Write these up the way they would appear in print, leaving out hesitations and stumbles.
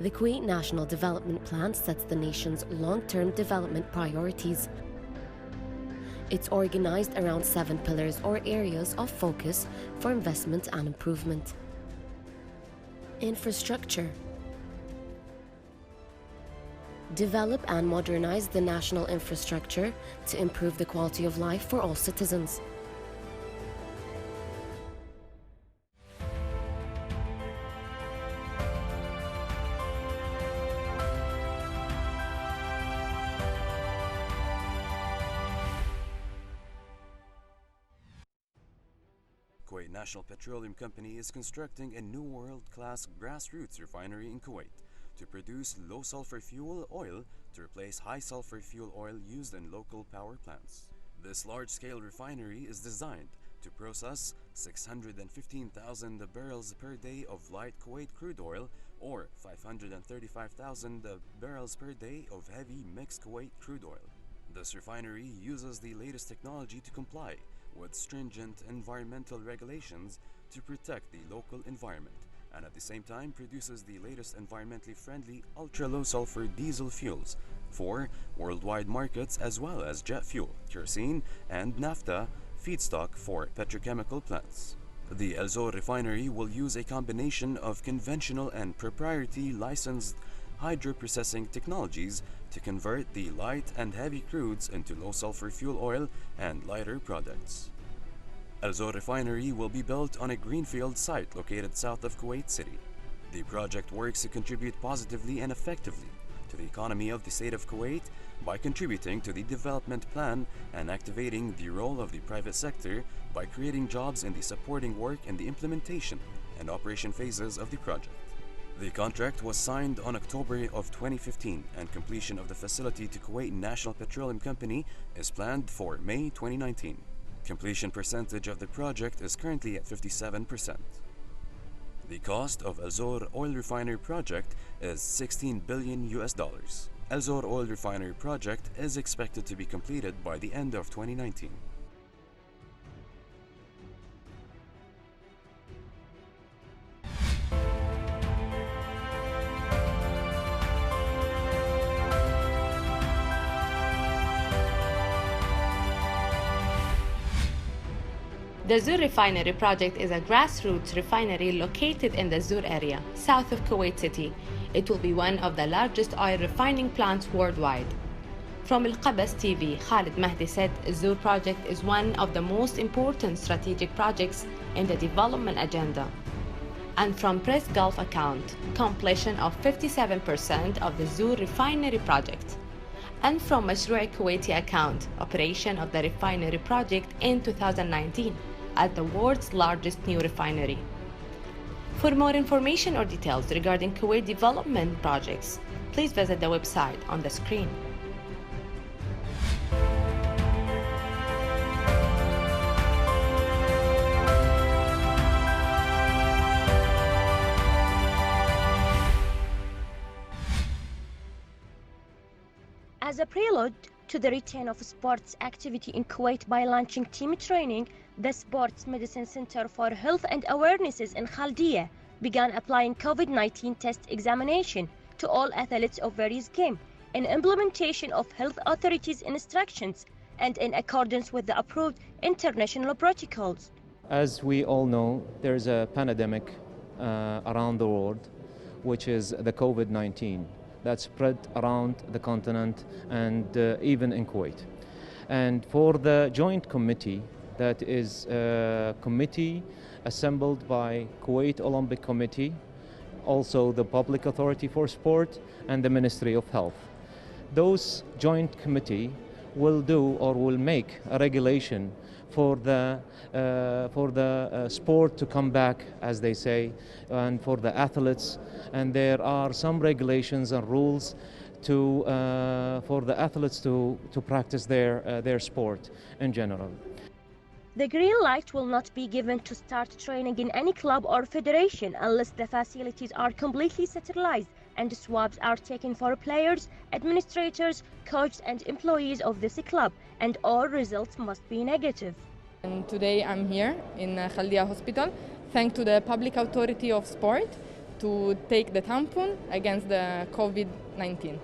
The Kuwait National Development Plan sets the nation's long-term development priorities. It's organized around 7 pillars or areas of focus for investment and improvement. Infrastructure. Develop and modernize the national infrastructure to improve the quality of life for all citizens. Kuwait National Petroleum Company is constructing a new world-class grassroots refinery in Kuwait to produce low-sulfur fuel oil to replace high-sulfur fuel oil used in local power plants. This large-scale refinery is designed to process 615,000 barrels per day of light Kuwait crude oil or 535,000 barrels per day of heavy mixed Kuwait crude oil. This refinery uses the latest technology to comply with stringent environmental regulations to protect the local environment, and at the same time produces the latest environmentally friendly ultra-low sulfur diesel fuels for worldwide markets, as well as jet fuel, kerosene, and naphtha feedstock for petrochemical plants. The Al Zour refinery will use a combination of conventional and proprietary licensed hydroprocessing technologies to convert the light and heavy crudes into low-sulfur fuel oil and lighter products. Al Zour refinery will be built on a greenfield site located south of Kuwait City. The project works to contribute positively and effectively to the economy of the state of Kuwait by contributing to the development plan and activating the role of the private sector by creating jobs in the supporting work and the implementation and operation phases of the project. The contract was signed on October of 2015, and completion of the facility to Kuwait National Petroleum Company is planned for May 2019. Completion percentage of the project is currently at 57%. The cost of Al Zour Oil Refinery project is $16 billion. Al Zour Oil Refinery project is expected to be completed by the end of 2019. The Zour Refinery project is a grassroots refinery located in the Zour area, south of Kuwait City. It will be one of the largest oil refining plants worldwide. From Al Qabas TV, Khalid Mahdi said Zour project is one of the most important strategic projects in the development agenda. And from Press Gulf account, completion of 57% of the Zour Refinery project. And from Mashru' Kuwaiti account, operation of the refinery project in 2019 as the world's largest new refinery. For more information or details regarding Kuwait development projects, please visit the website on the screen. As a prelude to the return of sports activity in Kuwait by launching team training, the Sports Medicine Center for Health and Awarenesses in Khaldiya began applying COVID-19 test examination to all athletes of various games in implementation of health authorities' instructions and in accordance with the approved international protocols. As we all know, there is a pandemic around the world, which is the COVID-19. That spread around the continent and even in Kuwait. And for the joint committee, that is a committee assembled by Kuwait Olympic Committee, also the Public Authority for Sport and the Ministry of Health. Those joint committee will do or will make a regulation for the sport to come back, as they say, and for the athletes. And there are some regulations and rules for the athletes to practice their sport in general. The green light will not be given to start training in any club or federation unless the facilities are completely sterilized and swabs are taken for players, administrators, coaches and employees of this club, and all results must be negative. And today I'm here in Khaldiya Hospital, thanks to the Public Authority of Sport, to take the tampon against the COVID-19.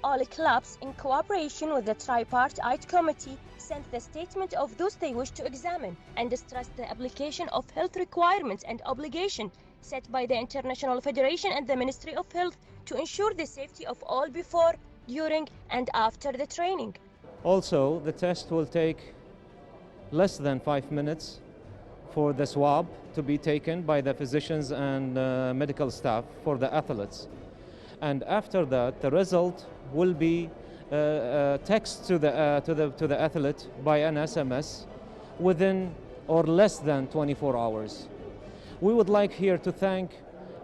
All clubs, in cooperation with the Tripartite Committee, sent the statement of those they wish to examine and stressed the application of health requirements and obligations set by the International Federation and the Ministry of Health to ensure the safety of all before, during, and after the training. Also, the test will take less than 5 minutes for the swab to be taken by the physicians and medical staff for the athletes. And after that, the result will be text to the athlete by an SMS within or less than 24 hours. We would like here to thank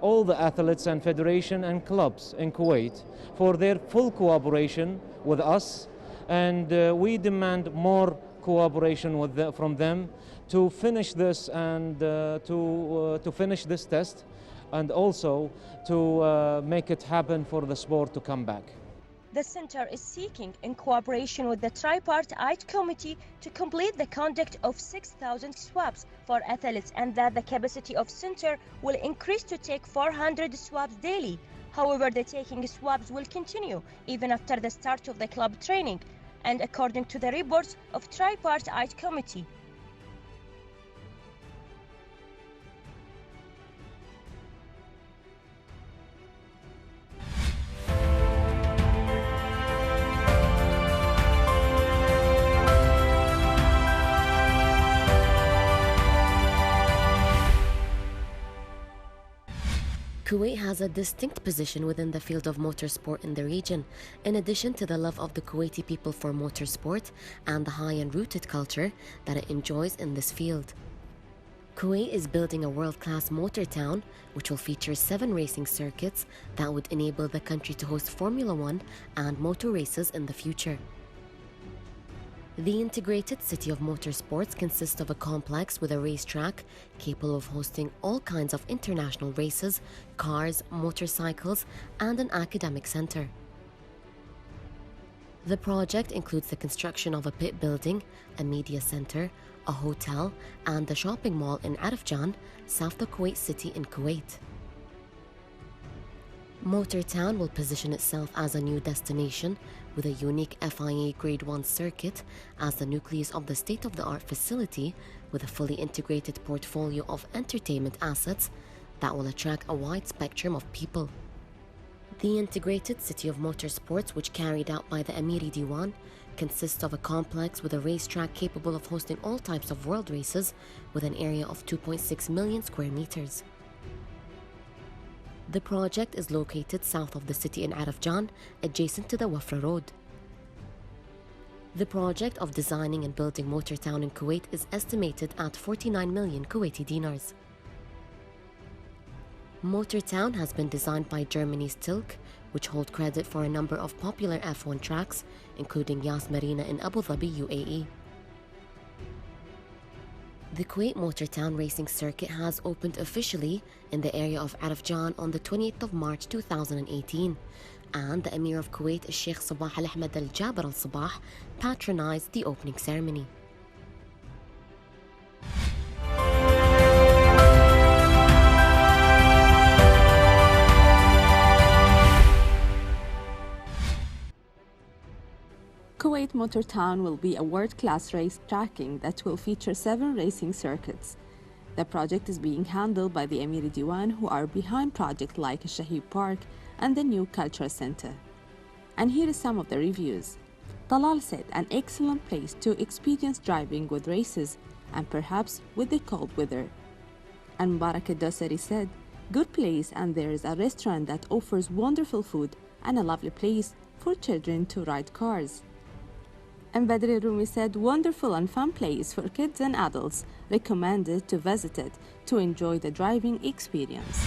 all the athletes and federation and clubs in Kuwait for their full cooperation with us, and we demand more cooperation from them to finish this and to finish this test, and also to make it happen for the sport to come back. The center is seeking, in cooperation with the Tripartite Committee, to complete the conduct of 6,000 swabs for athletes, and that the capacity of center will increase to take 400 swabs daily. However, the taking swabs will continue even after the start of the club training, and according to the reports of Tripartite Committee. Kuwait has a distinct position within the field of motorsport in the region, in addition to the love of the Kuwaiti people for motorsport and the high and rooted culture that it enjoys in this field. Kuwait is building a world-class motor town, which will feature 7 racing circuits that would enable the country to host Formula One and motor races in the future. The integrated city of motorsports consists of a complex with a racetrack capable of hosting all kinds of international races, cars, motorcycles, and an academic center. The project includes the construction of a pit building, a media center, a hotel, and a shopping mall in Arifjan, south of Kuwait City in Kuwait. Motor Town will position itself as a new destination with a unique FIA Grade 1 circuit as the nucleus of the state-of-the-art facility, with a fully integrated portfolio of entertainment assets that will attract a wide spectrum of people. The integrated city of motorsports, which carried out by the Amiri Diwan, consists of a complex with a racetrack capable of hosting all types of world races with an area of 2.6 million square meters. The project is located south of the city in Arifjan, adjacent to the Wafra Road. The project of designing and building Motor Town in Kuwait is estimated at 49 million Kuwaiti dinars. Motor Town has been designed by Germany's Tilk, which hold credit for a number of popular F1 tracks, including Yas Marina in Abu Dhabi, UAE. The Kuwait Motor Town Racing Circuit has opened officially in the area of Arifjan on the 28th of March 2018, and the Emir of Kuwait, Sheikh Sabah Al Ahmed Al Jaber Al Sabah, patronized the opening ceremony. Kuwait Motor Town will be a world-class race tracking that will feature 7 racing circuits. The project is being handled by the Amiri Diwan, who are behind projects like Shahid Park and the new Cultural Center. And here is some of the reviews. Talal said, an excellent place to experience driving with races and perhaps with the cold weather. And Mubarak Al-Dosari said, good place, and there is a restaurant that offers wonderful food and a lovely place for children to ride cars. And Badri Rumi said, wonderful and fun place for kids and adults, recommended to visit it to enjoy the driving experience.